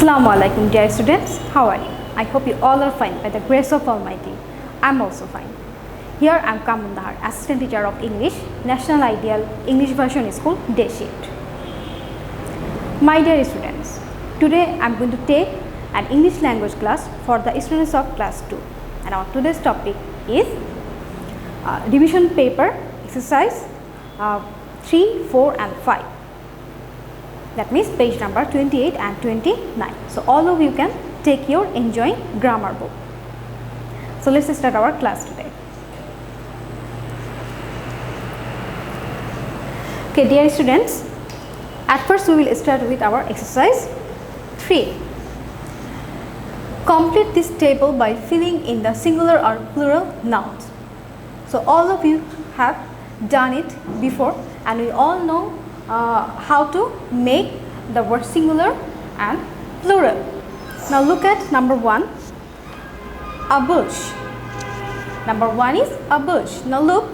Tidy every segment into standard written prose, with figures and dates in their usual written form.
Assalamu alaikum dear students, how are you? I hope you all are fine by the grace of Almighty. I am also fine. Here I am Kamrun, assistant teacher of English, National Ideal English Version School, Day Shift. My dear students, today I am going to take an English language class for the students of class 2. And our today's topic is revision paper exercise 3, 4 and 5. That means page number 28 and 29. So all of you can take your enjoying grammar book. So let's start our class today. Okay, dear students, at first we will start with our exercise 3. Complete this table by filling in the singular or plural nouns. So all of you have done it before, and we all know how to make the word singular and plural. Now look at number 1, a bush. Number 1 is a bush. Now look,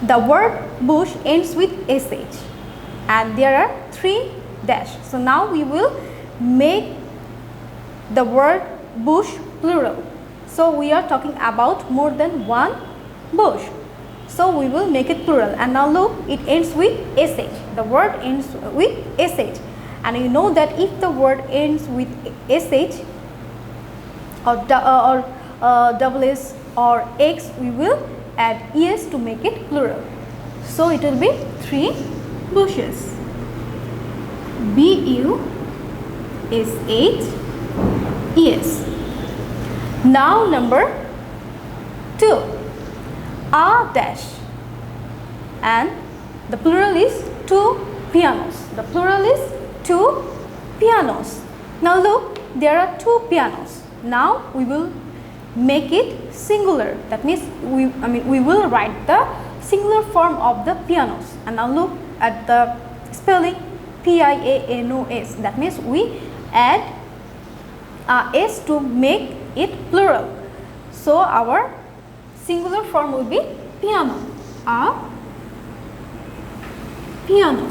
the word bush ends with sh and there are 3 dash. So now we will make the word bush plural. So we are talking about more than one bush. So we will make it plural, and now look, it ends with sh. The word ends with sh, and you know that if the word ends with sh or double s or x, we will add es to make it plural. So it will be 3 bushes. B-U-S-H-E-S. Now number 2. A dash, and the plural is 2 pianos. The plural is 2 pianos. Now look, there are 2 pianos. Now we will make it singular. That means we will write the singular form of the pianos. And now look at the spelling P-I-A-N-O-S. That means we add s to make it plural. So our singular form will be piano. A piano.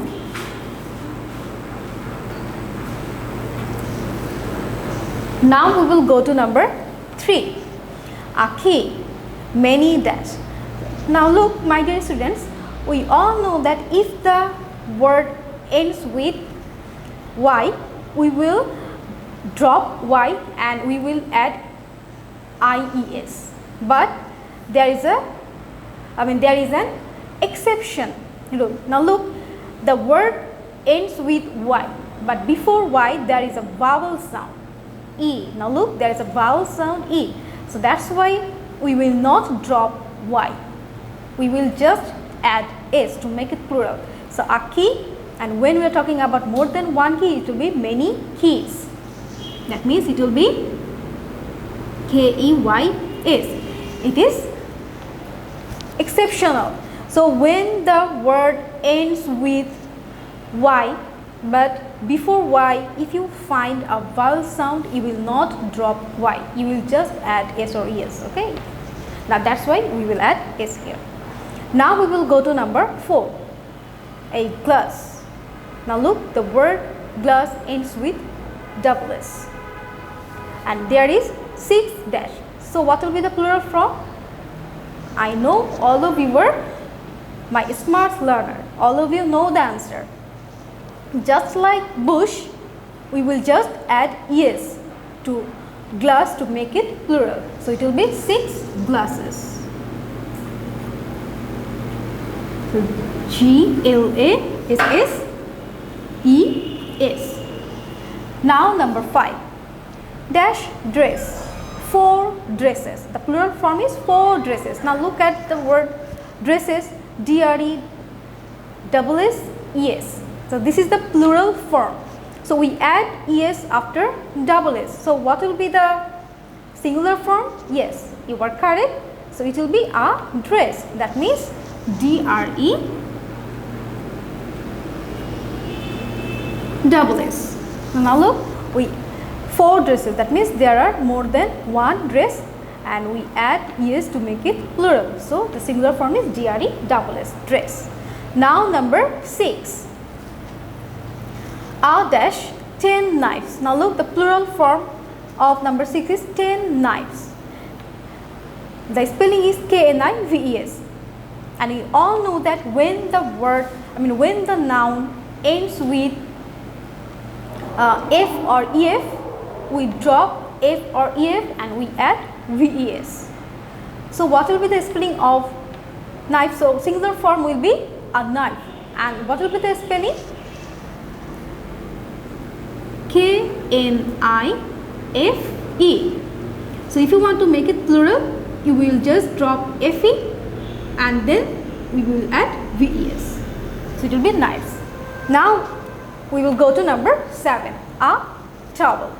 Now we will go to number 3. A key. Many dash. Now look, my dear students, we all know that if the word ends with y, we will drop y and we will add ies. But there is an exception. Now look, the word ends with y, but before y there is a vowel sound e. Now look, there is a vowel sound e. So that's why we will not drop y. We will just add s to make it plural. So a key, and when we are talking about more than one key, it will be many keys. That means it will be K-E-Y-S. It is exceptional. So when the word ends with y, but before y, if you find a vowel sound, you will not drop y. You will just add s or es. Okay. Now that's why we will add s here. Now we will go to number 4. A glass. Now look, the word glass ends with double s, and there is 6 dash. So what will be the plural form? I know all of you were my smart learner. All of you know the answer. Just like bush, we will just add es to glass to make it plural. So it will be 6 glasses. So G-L-A-S-S-E-S. Now number 5. Dash dress. 4 dresses. The plural form is 4 dresses. Now look at the word dresses, D-R-E-S-S-E-S. So this is the plural form. So we add es after double s. So what will be the singular form? Yes, you are correct. So it will be a dress. That means D-R-E-S-S. So now look, we 4 dresses. That means there are more than one dress, and we add es to make it plural. So the singular form is D-R-E-S-S, dress. Now number 6. A dash 10 knives. Now look, the plural form of number 6 is 10 knives. The spelling is K-N-I-V-E-S. And you all know that when the when the noun ends with F or EF, we drop F or EF and we add VES. So what will be the spelling of knife? So singular form will be a knife. And what will be the spelling? K-N-I-F-E. So if you want to make it plural, you will just drop F-E and then we will add VES. So it will be knives. Now we will go to number 7, a towel.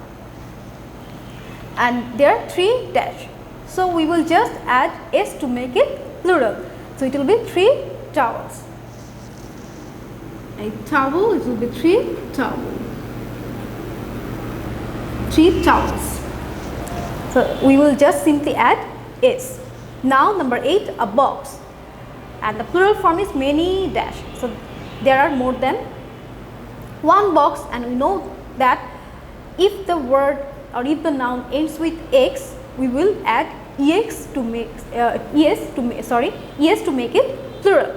And there are 3 dash. So we will just add S to make it plural. So it will be 3 towels. A towel, it will be 3 towels. 3 towels. So we will just simply add S. Now number 8, a box. And the plural form is many dash. So there are more than 1 box, and we know that if the word or if the noun ends with X, we will add EX to make ES to make it plural.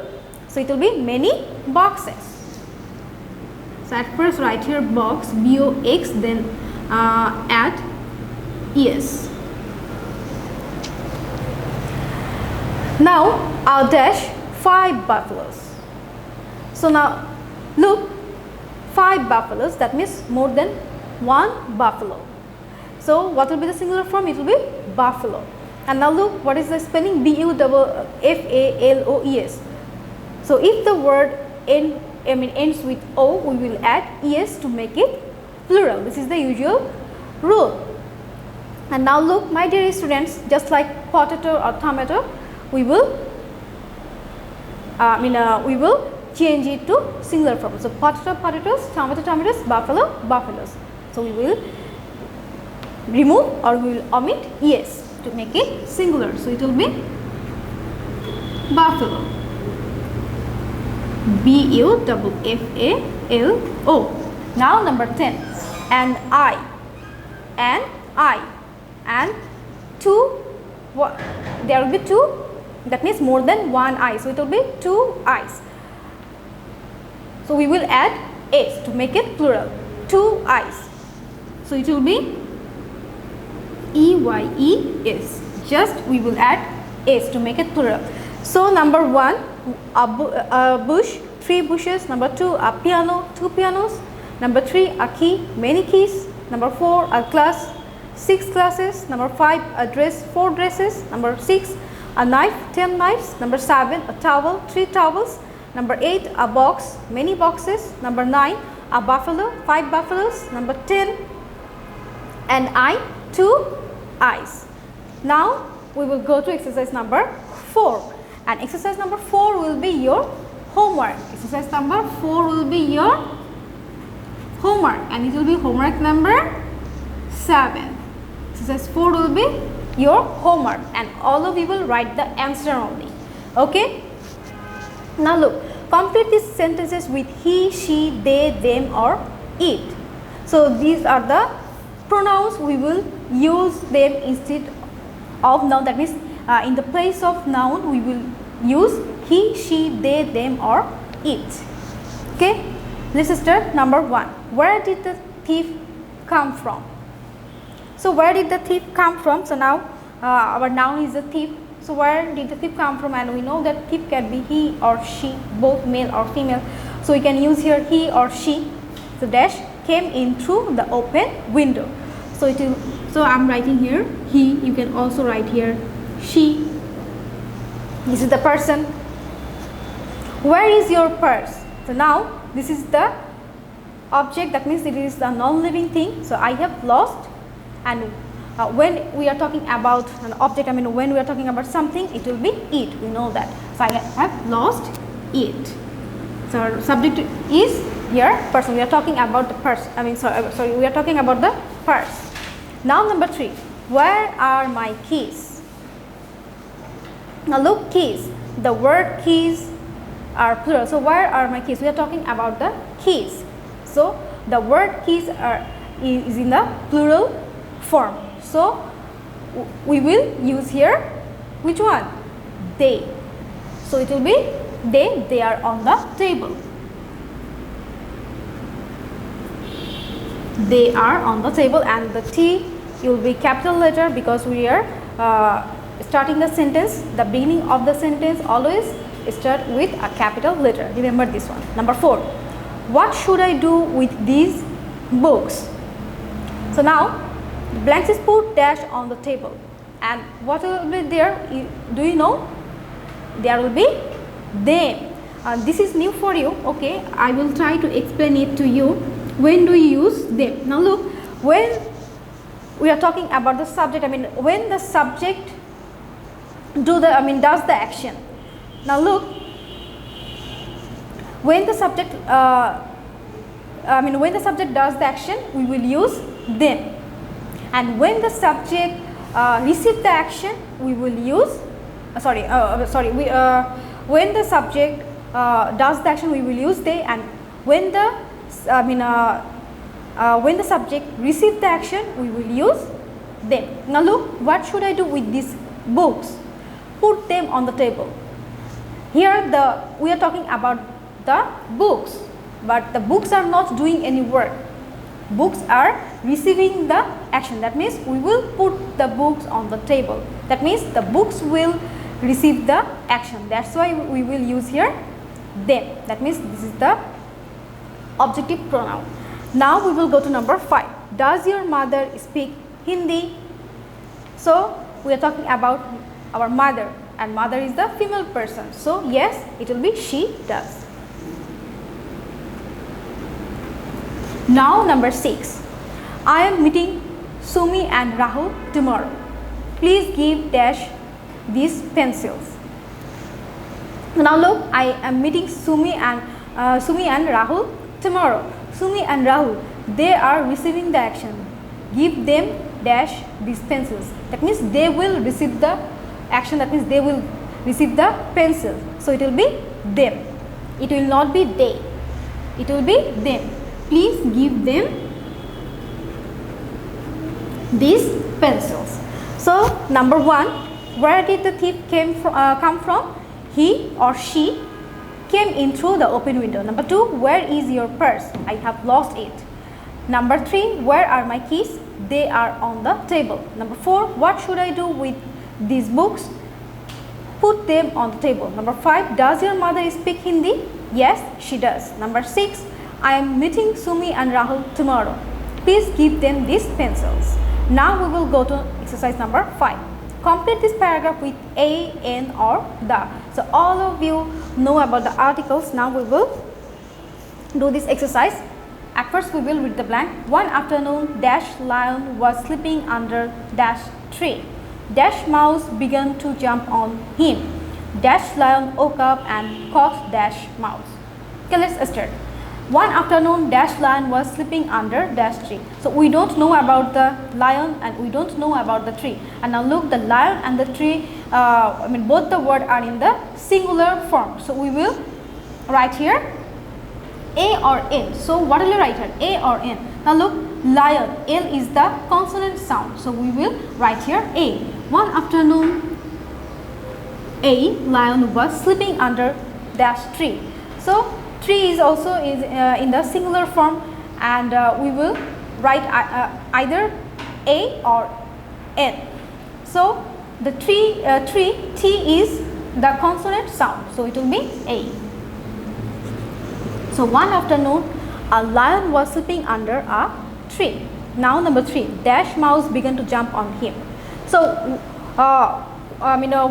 So it will be many boxes. So at first write here box, B-O-X, then add ES. Now I'll dash 5 buffaloes. So now look, 5 buffaloes, that means more than 1 buffalo. So what will be the singular form? It will be buffalo. And now look, what is the spelling? B-U-F-F-A-L-O-E-S. So if the word ends with O, we will add ES to make it plural. This is the usual rule. And now look, my dear students, just like potato or tomato, we will change it to singular form. So potato, potatoes, tomato, tomatoes, buffalo, buffaloes. So we will remove or we will omit ES to make it singular. So it will be buffalo. B-U-F-F-A-L-O. Now number 10, and I, and 2. There will be 2. That means more than 1 eye. So it will be 2 eyes. So we will add S to make it plural. 2 eyes. So it will be E-Y-E-S. Just we will add S to make it plural. So number 1, a bush, 3 bushes. Number 2, a piano, 2 pianos. Number 3, a key, many keys. Number 4, a class, 6 classes. Number 5, a dress, 4 dresses. Number 6, a knife, 10 knives. Number 7, a towel, 3 towels. Number 8, a box, many boxes. Number 9, a buffalo, 5 buffaloes. Number 10, and 2 eyes. Now we will go to exercise number 4, and exercise number 4 will be your homework. Exercise number 4 will be your homework, and it will be homework number 7. Exercise 4 will be your homework, and all of you will write the answer only. Okay, now look, complete these sentences with he, she, they, them or it. So these are the pronouns. We will use them instead of noun. That means in the place of noun we will use he, she, they, them or it. Okay, let's start. Number 1, where did the thief come from? So where did the thief come from? So now our noun is a thief. So where did the thief come from? And we know that thief can be he or she, both male or female. So we can use here he or she. So dash came in through the open window. So it will. So I'm writing here he. You can also write here she. This is the person. Where is your purse? So now this is the object. That means it is a non-living thing. So I have lost. And when we are talking about an object, when we are talking about something, it will be it. We know that. So I have lost it. So our subject is here person. We are talking about the purse. Sorry, we are talking about the purse. Now number 3, where are my keys? Now look, keys. The word keys are plural. So where are my keys? We are talking about the keys. So the word keys is in the plural form. So we will use here which one? They. So it will be they are on the table. They are on the table, and the T will be capital letter because we are starting the sentence. The beginning of the sentence always start with a capital letter. Remember this one. Number 4. What should I do with these books? So now blanks is put dash on the table, and what will be there? Do you know? There will be them. This is new for you. Okay, I will try to explain it to you. When do you use them? Now look, when we are talking about the subject, when the subject does the action. Now look, when the subject when the subject does the action, we will use them, and when the subject receives the action, we will use when the subject does the action, we will use they, and when the when the subject receives the action, we will use them. Now look, what should I do with these books? Put them on the table. Here we are talking about the books, but the books are not doing any work. Books are receiving the action. That means we will put the books on the table. That means the books will receive the action. That's why we will use here them. That means this is the objective pronoun. Now we will go to number 5. Does your mother speak Hindi? So we are talking about our mother, and mother is the female person. So yes, it will be she does. Now number 6. I am meeting Sumi and Rahul tomorrow. Please give dash these pencils. Now look, I am meeting Sumi and Rahul tomorrow. Sumi and Rahul, they are receiving the action. Give them dash these pencils. That means they will receive the action. That means they will receive the pencil. So it will be them. It will not be they. It will be them. Please give them these pencils. So number 1, where did the thief come from? He or she came in through the open window. Number 2, where is your purse? I have lost it. Number 3, where are my keys? They are on the table. Number 4, what should I do with these books? Put them on the table. Number 5, does your mother speak Hindi? Yes, she does. Number 6, I am meeting Sumi and Rahul tomorrow. Please give them these pencils. Now we will go to exercise number 5. Complete this paragraph with a, an, or the. So all of you know about the articles. Now we will do this exercise. At first we will read the blank. One afternoon, dash lion was sleeping under dash tree. Dash mouse began to jump on him. Dash lion woke up and caught dash mouse. Okay, let's start. One afternoon, dash lion was sleeping under dash tree. So we don't know about the lion and we don't know about the tree. And now look, the lion and the tree, both the words are in the singular form. So we will write here a or n. So what will you write here? A or n. Now look, lion, L is the consonant sound. So we will write here a. One afternoon, a lion was sleeping under dash tree. So tree is also in the singular form, and we will write either a or n. So the tree, T is the consonant sound, so it will be a. So one afternoon, a lion was sleeping under a tree. Now number 3, dash mouse began to jump on him. So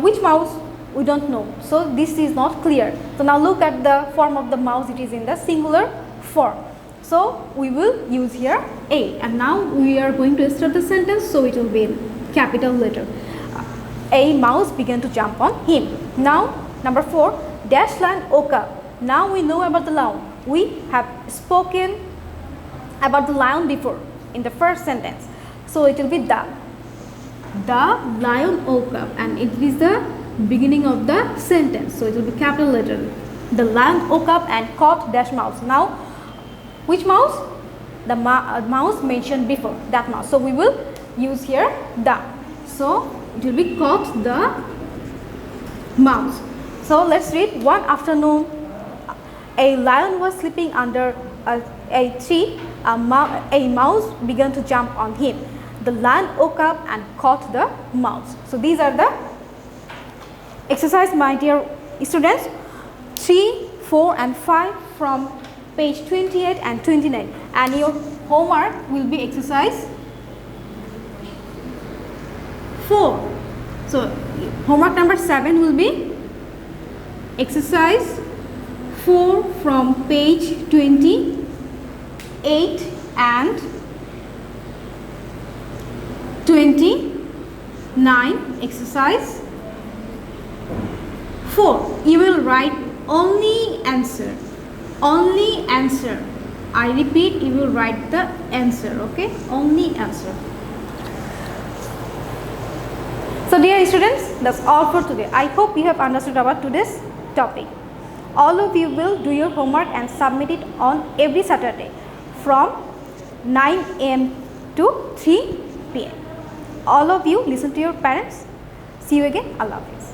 which mouse? We don't know, so this is not clear. So now look at the form of the mouse, it is in the singular form. So we will use here a, and now we are going to start the sentence, so it will be in capital letter. A mouse began to jump on him. Now number 4, dash lion woke up. Now we know about the lion. We have spoken about the lion before in the first sentence, so it will be the lion woke up, and it is the beginning of the sentence, so it will be capital letter. The lion woke up and caught dash mouse. Now which mouse? the mouse mentioned before, that mouse. So we will use here the. So it will be caught the mouse. So let's read. One afternoon, a lion was sleeping under a tree. A mouse began to jump on him. The lion woke up and caught the mouse. So these are the exercise, my dear students. 3, 4 and 5 from page 28 and 29, and your homework will be exercise 4. So homework number 7 will be exercise 4 from page 28 and 29. Exercise 4. You will write only answer. Only answer. I repeat, you will write the answer. Okay, only answer. So dear students, that's all for today. I hope you have understood about today's topic. All of you will do your homework and submit it on every Saturday from 9 a.m. to 3 p.m. All of you listen to your parents. See you again. Allah Hafiz.